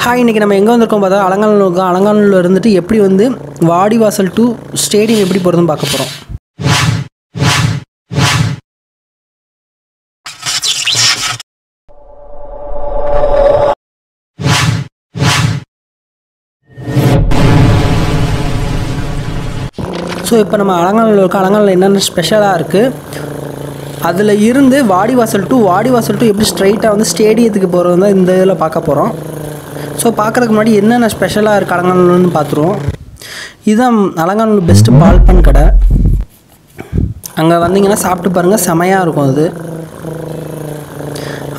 Hi, இன்றைக்கி நம்ம எங்கே வந்திருக்கோம் பார்த்தா அலங்காநல்லூர் இருக்கோம். அலங்காநல்லூரில் இருந்துட்டு எப்படி வந்து வாடிவாசல் டு ஸ்டேடியம் எப்படி போகிறதுன்னு பார்க்க போகிறோம். ஸோ இப்போ நம்ம அலங்காநல்லூர் இருக்கோம். அலங்காநல்லூர் என்னென்ன ஸ்பெஷலாக இருக்குது, அதில் இருந்து வாடிவாசல் டு எப்படி ஸ்ட்ரைட்டாக வந்து ஸ்டேடியத்துக்கு போகிறது தான் இந்த இதில் பார்க்க போகிறோம். ஸோ பார்க்குறதுக்கு முன்னாடி என்னென்ன ஸ்பெஷலாக இருக்குது அலங்காநல்லூர்னு பார்த்துருவோம். இதுதான் அலங்காநல்லூர் பெஸ்ட்டு பால்பன் கடை. அங்கே வந்தீங்கன்னா சாப்பிட்டு பாருங்கள், செமையாக இருக்கும் அது.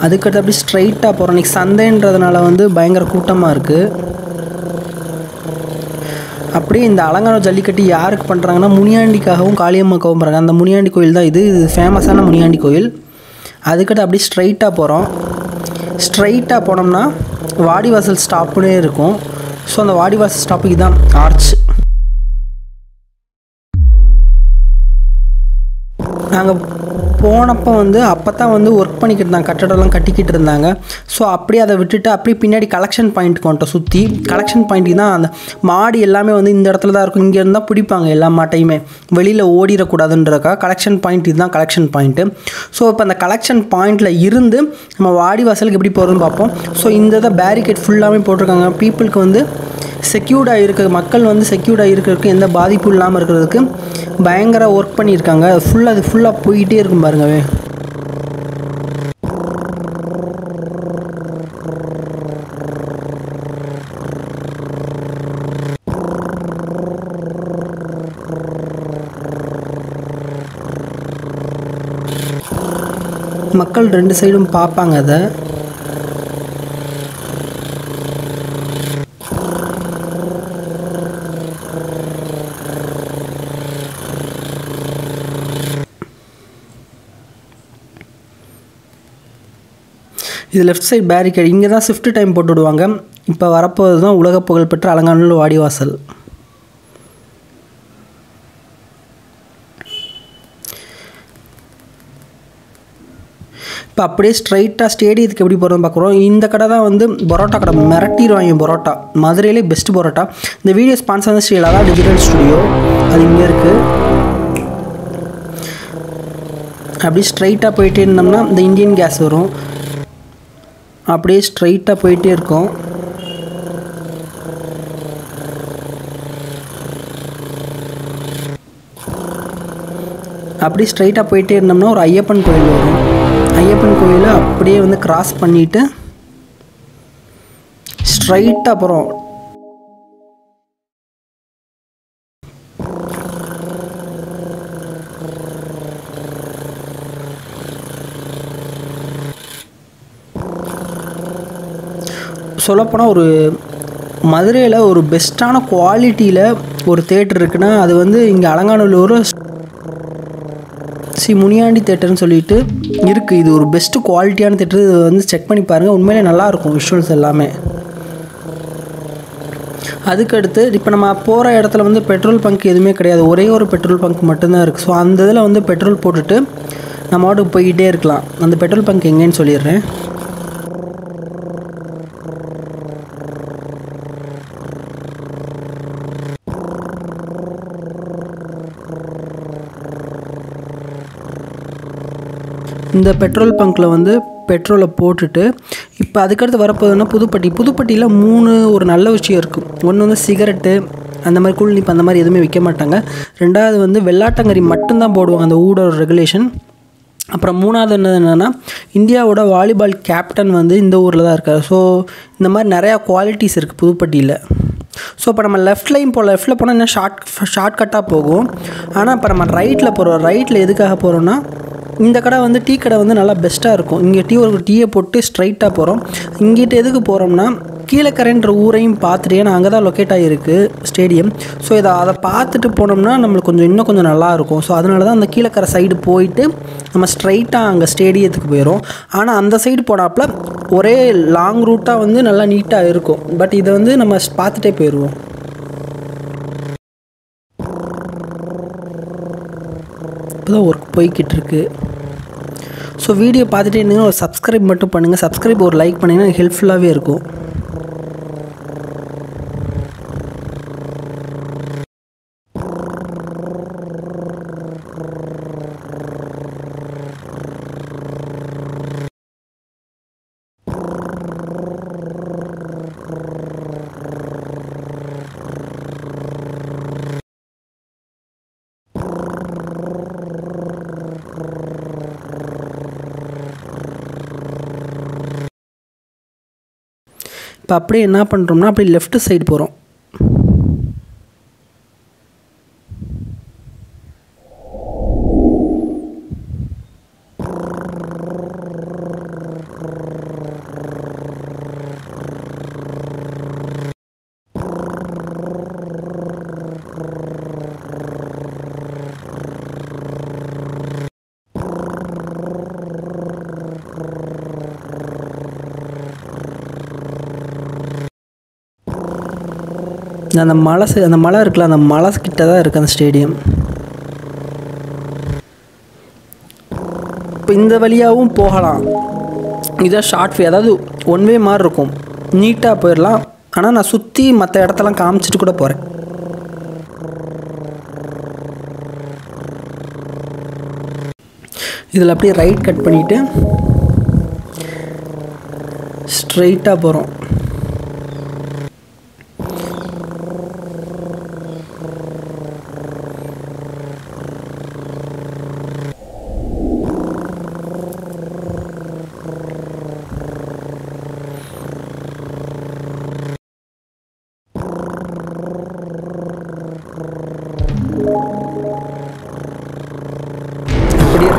அதுக்கடுத்து அப்படி ஸ்ட்ரைட்டாக போகிறோம். இன்றைக்கி சந்தைன்றதுனால வந்து பயங்கர கூட்டமாக இருக்குது. அப்படியே இந்த அலங்காநல்லூர் ஜல்லிக்கட்டு யாருக்கு பண்ணுறாங்கன்னா முனியாண்டிக்காகவும் காளியம்மாக்காகவும் பண்ணுறாங்க. அந்த முனியாண்டி கோயில் தான் இது ஃபேமஸான முனியாண்டி கோயில். அதுக்கடுத்து அப்படியே ஸ்ட்ரைட்டாக போகிறோம். ஸ்ட்ரைட்டாக போனோம்னா வாடிவாசல் ஸ்டாப்புனே இருக்கும். ஸோ அந்த வாடிவாசல் ஸ்டாப்புக்கு தான் ஆர்ச். நாங்கள் போனப்போ வந்து அப்போ தான் வந்து ஒர்க் பண்ணிக்கிட்டு இருந்தாங்க, கட்டடம்லாம் கட்டிக்கிட்டு இருந்தாங்க. ஸோ அப்படியே அதை விட்டுட்டு அப்படியே பின்னாடி கலெக்ஷன் பாயிண்ட்டுக்கு வந்துட்டோம். சுற்றி கலெக்ஷன் பாயிண்ட்டுக்கு தான் அந்த மாடு எல்லாமே வந்து இந்த இடத்துல தான் இருக்கும். இங்கே இருந்தால் பிடிப்பாங்க எல்லா மாட்டையுமே, வெளியில் ஓடிடக்கூடாதுன்றக்கா கலெக்ஷன் பாயிண்ட். இதுதான் கலெக்ஷன் பாயிண்ட்டு. ஸோ இப்போ அந்த கலெக்ஷன் பாயிண்டில் இருந்து நம்ம வாடிவாசலுக்கு எப்படி போகிறதுன்னு பார்ப்போம். ஸோ இந்த இதை பேரிகேட் ஃபுல்லாகவே போட்டிருக்காங்க. பீப்புளுக்கு வந்து செக்யூர்டாக இருக்க, மக்கள் வந்து செக்யூர்டாக இருக்கிறதுக்கு, எந்த பாதிப்பும் இல்லாமல் இருக்கிறதுக்கு பயங்கர ஒர்க் பண்ணியிருக்காங்க. அது ஃபுல்லாக போயிட்டே இருக்கும் பாருங்கவே. மக்கள் ரெண்டு சைடும் பார்ப்பாங்க அதை. இது லெஃப்ட் சைட் பேரிகேட். இங்கே தான் ஷிஃப்ட் டைம் போட்டு விடுவாங்க. இப்போ வரப்போது தான் உலக புகழ்பெற்ற அலங்காநல்லூர் வாடிவாசல். இப்போ அப்படியே ஸ்ட்ரைட்டாக ஸ்டேடியத்துக்கு எப்படி போகிறோம்னு பார்க்குறோம். இந்த கடை தான் வந்து பரோட்டா கடை. மிரட்டிடுவாங்க பரோட்டா. மதுரையிலே பெஸ்ட்டு பரோட்டா. இந்த வீடியோ ஸ்பான்சர் வந்து ஸ்ரீலதா டிஜிட்டல் ஸ்டுடியோ, அது இங்கே இருக்குது. அப்படியே ஸ்ட்ரைட்டாக போயிட்டே இருந்தோம்னா இந்த இந்தியன் கேஸ் வரும். அப்படியே ஸ்ட்ரைட்டாக போயிட்டே இருக்கோம். அப்படியே ஸ்ட்ரைட்டாக போயிட்டே இருந்தோம்னா ஒரு ஐயப்பன் கோயில் வரும். ஐயப்பன் கோயிலை அப்படியே வந்து கிராஸ் பண்ணிவிட்டு ஸ்ட்ரைட்டாக போகிறோம். சொல்லப்போனால் ஒரு மதுரையில் ஒரு பெஸ்ட்டான குவாலிட்டியில் ஒரு தேட்டர் இருக்குன்னா அது வந்து இங்கே அலங்காநல்லூர் முனியாண்டி தேட்டர்னு சொல்லிட்டு இருக்குது. இது ஒரு பெஸ்ட்டு குவாலிட்டியான தேட்டர். இது வந்து செக் பண்ணி பாருங்கள், உண்மையிலே நல்லாயிருக்கும் விஷுவல்ஸ் எல்லாமே. அதுக்கடுத்து இப்போ நம்ம போகிற இடத்துல வந்து பெட்ரோல் பங்க் எதுவுமே கிடையாது. ஒரே ஒரு பெட்ரோல் பங்க் மட்டும்தான் இருக்குது. ஸோ அந்த இதில் வந்து பெட்ரோல் போட்டுட்டு நம்ம வாட்டுக்கு போய்கிட்டே இருக்கலாம். அந்த பெட்ரோல் பங்க் எங்கேன்னு சொல்லிடுறேன். இந்த பெட்ரோல் பங்க்கில் வந்து பெட்ரோலை போட்டுட்டு இப்போ அதுக்கடுத்து வரப்போகுதுன்னா புதுப்பட்டியில் ஒரு நல்ல விஷயம் இருக்குது. ஒன்று வந்து சிகரெட்டு, அந்த மாதிரி கூல்னிப் அந்த மாதிரி எதுவுமே விற்க மாட்டாங்க. ரெண்டாவது வந்து வெள்ளாட்டங்கறி மட்டும்தான் போடுவாங்க, அந்த ஊடோட ரெகுலேஷன். அப்புறம் மூணாவது என்னென்னா இந்தியாவோட வாலிபால் கேப்டன் வந்து இந்த ஊரில் தான் இருக்கார். ஸோ இந்த மாதிரி நிறையா குவாலிட்டிஸ் இருக்குது புதுப்பட்டியில். ஸோ இப்போ நம்ம லெஃப்ட்டில் போனால் இன்னும் ஷார்ட்கட்டாக போகும். ஆனால் இப்போ நம்ம ரைட்டில் எதுக்காக போகிறோன்னா, இந்த கடை வந்து டீ கடை வந்து நல்லா பெஸ்ட்டாக இருக்கும். இங்கே ஒரு டீயை போட்டு ஸ்ட்ரைட்டாக போகிறோம். இங்கிட்ட எதுக்கு போகிறோம்னா, கீழக்கரைன்ற ஊரையும் பார்த்துட்டு, ஏன்னா அங்கே தான் லொக்கேட் ஆகிருக்கு ஸ்டேடியம். ஸோ அதை பார்த்துட்டு போனோம்னா நம்மளுக்கு இன்னும் கொஞ்சம் நல்லாயிருக்கும். ஸோ அதனால தான் அந்த கீழக்கரை சைடு போயிட்டு நம்ம ஸ்ட்ரைட்டாக அங்கே ஸ்டேடியத்துக்கு போயிடும். ஆனால் அந்த சைடு போனாப்புல ஒரே லாங் ரூட்டாக வந்து நல்லா நீட்டாக இருக்கும். பட் இதை வந்து நம்ம பார்த்துட்டே போயிடுவோம். இப்போ தான் ஒர்க் போய்கிட்டு இருக்கு. ஸோ வீடியோ பார்த்துட்டே இருந்தீங்கன்னா ஒரு சப்ஸ்கிரைப் மட்டும் பண்ணுங்கள். சப்ஸ்கிரைப் ஒரு லைக் பண்ணிங்கன்னா ஹெல்ப்ஃபுல்லாகவே இருக்கும். இப்போ அப்படியே என்ன பண்ணுறோம்னா அப்படியே லெஃப்ட் சைடு போகிறோம். அந்த மலை இருக்குல்ல, அந்த மலை கிட்ட தான் இருக்குது அந்த ஸ்டேடியம். இப்போ இந்த வழியாகவும் போகலாம். இதான் ஷார்ட் வே, அதாவது ஒன் வே மாதிரி இருக்கும், நீட்டாக போயிடலாம். ஆனால் நான் சுற்றி மற்ற இடத்தெல்லாம் காமிச்சிட்டு கூட போகிறேன். இதில் அப்படியே ரைட் கட் பண்ணிவிட்டு ஸ்ட்ரைட்டாக போகிறோம். அப்படியே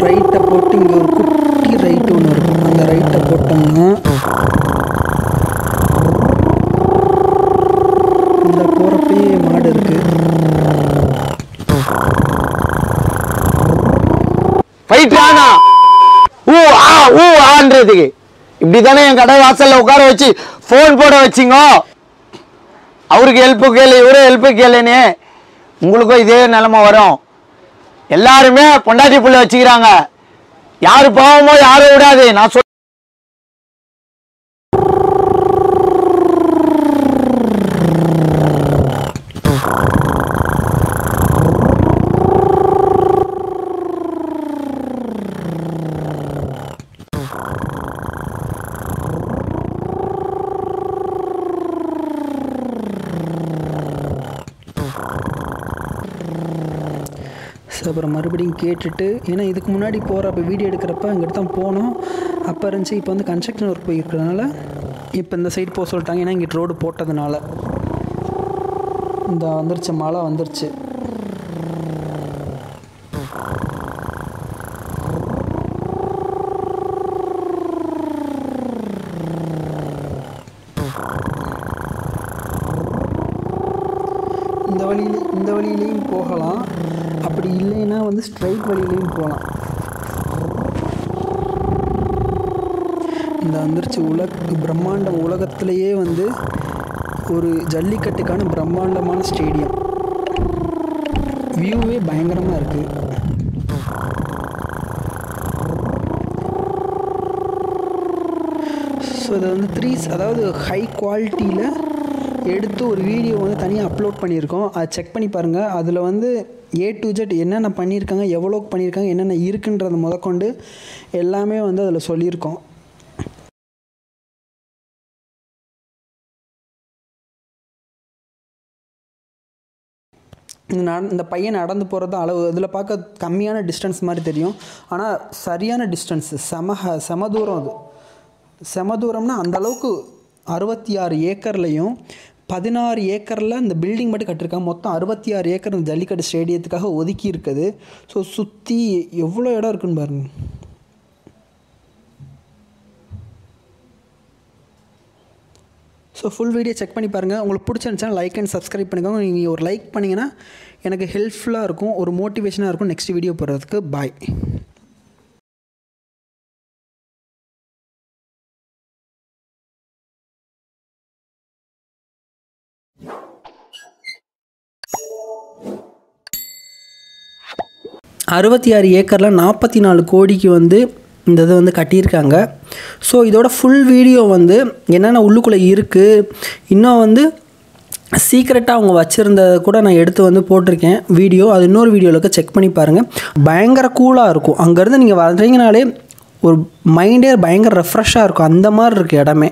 ரைட்டை போட்டு இங்கே ஒரு குட்டி ரைட்டு ஒன்று இருக்கும். அந்த ரைட்டை போட்டோம்னா இந்த போகிறப்பே மாடு இருக்குது. இப்படி தானே என் கடை வாசல்ல உட்கார வச்சு போன் போட வச்சிங்க. அவருக்கு ஹெல்ப் கேளு, இவரே ஹெல்ப் கேளுன்னு உங்களுக்கும் இதே நிலைமை வரும். எல்லாருமே பொண்டாட்டி புள்ள வச்சுக்கிறாங்க. யாரு பாவமோ யாரும் விடாது. நான் அப்புறம் மறுபடியும் கேட்டுட்டு, ஏன்னா இதுக்கு முன்னாடி போகிறப்ப வீடியோ எடுக்கிறப்ப அங்கிட்ட தான் போனோம். அப்போ இருந்துச்சு. இப்போ வந்து கன்ஸ்ட்ரக்ஷன் ஒர்க் போயிருக்கிறதுனால இப்போ இந்த சைடு போக சொல்லிட்டாங்க. ஏன்னா இங்கிட்ட ரோடு போட்டதுனால இந்த வந்துருச்சு, மழை வந்துருச்சு. இந்த வழியிலையும் போகலாம். அப்படி இல்லைன்னா வந்து ஸ்ட்ரைட் வழியிலையும் போகலாம். இந்த வந்துருச்சு பிரம்மாண்டம். உலகத்திலேயே வந்து ஒரு ஜல்லிக்கட்டுக்கான பிரம்மாண்டமான ஸ்டேடியம். வியூவே பயங்கரமாக இருக்குது. ஸோ இதை வந்து அதாவது ஹை குவாலிட்டியில் எடுத்து ஒரு வீடியோ வந்து தனியாக அப்லோட் பண்ணியிருக்கோம். அதை செக் பண்ணி பாருங்கள். அதில் வந்து A to Z என்னென்ன பண்ணியிருக்காங்க, எவ்வளோக்கு பண்ணியிருக்காங்க, என்னென்ன இருக்குன்றதை முதற்கொண்டு எல்லாமே வந்து அதில் சொல்லியிருக்கோம். இந்த பையன் நடந்து போகிறது அளவு இதில் பார்க்க கம்மியான டிஸ்டன்ஸ் மாதிரி தெரியும். ஆனால் சரியான டிஸ்டன்ஸு, செம தூரம். அது செம தூரம்னா அந்தளவுக்கு 66 ஏக்கர்லையும் 16 ஏக்கரில் இந்த பில்டிங் மட்டும் கட்டியிருக்காங்க. மொத்தம் 66 ஏக்கர் இந்த ஜல்லிக்கட்டு ஸ்டேடியத்துக்காக ஒதுக்கி இருக்குது. ஸோ சுற்றி எவ்வளோ இடம் இருக்குன்னு பாருங்கள். ஸோ ஃபுல் வீடியோ செக் பண்ணி பாருங்கள். உங்களுக்கு பிடிச்சிருந்துச்சுன்னா லைக் அண்ட் சப்ஸ்கிரைப் பண்ணிக்கோங்க. நீங்கள் ஒரு லைக் பண்ணிங்கன்னா எனக்கு ஹெல்ப்ஃபுல்லாக இருக்கும், ஒரு மோட்டிவேஷனாக இருக்கும் நெக்ஸ்ட் வீடியோ போடுறதுக்கு. பாய். அறுபத்தி 6 ஏக்கரில் 44 கோடிக்கு வந்து இந்த இதை வந்து கட்டியிருக்காங்க. ஸோ இதோட ஃபுல் வீடியோ வந்து என்னென்ன உள்ளுக்குள்ளே இருக்குது, இன்னும் வந்து சீக்ரெட்டாக அவங்க வச்சுருந்ததை கூட நான் எடுத்து வந்து போட்டிருக்கேன் வீடியோ. அது இன்னொரு வீடியோவில் செக் பண்ணி பாருங்கள். பயங்கர கூலாக இருக்கும். அங்கேருந்து நீங்கள் வர்றீங்கனாலே ஒரு மைண்டே பயங்கர ரெஃப்ரெஷ்ஷாக இருக்கும். அந்த மாதிரி இருக்குது இடமே.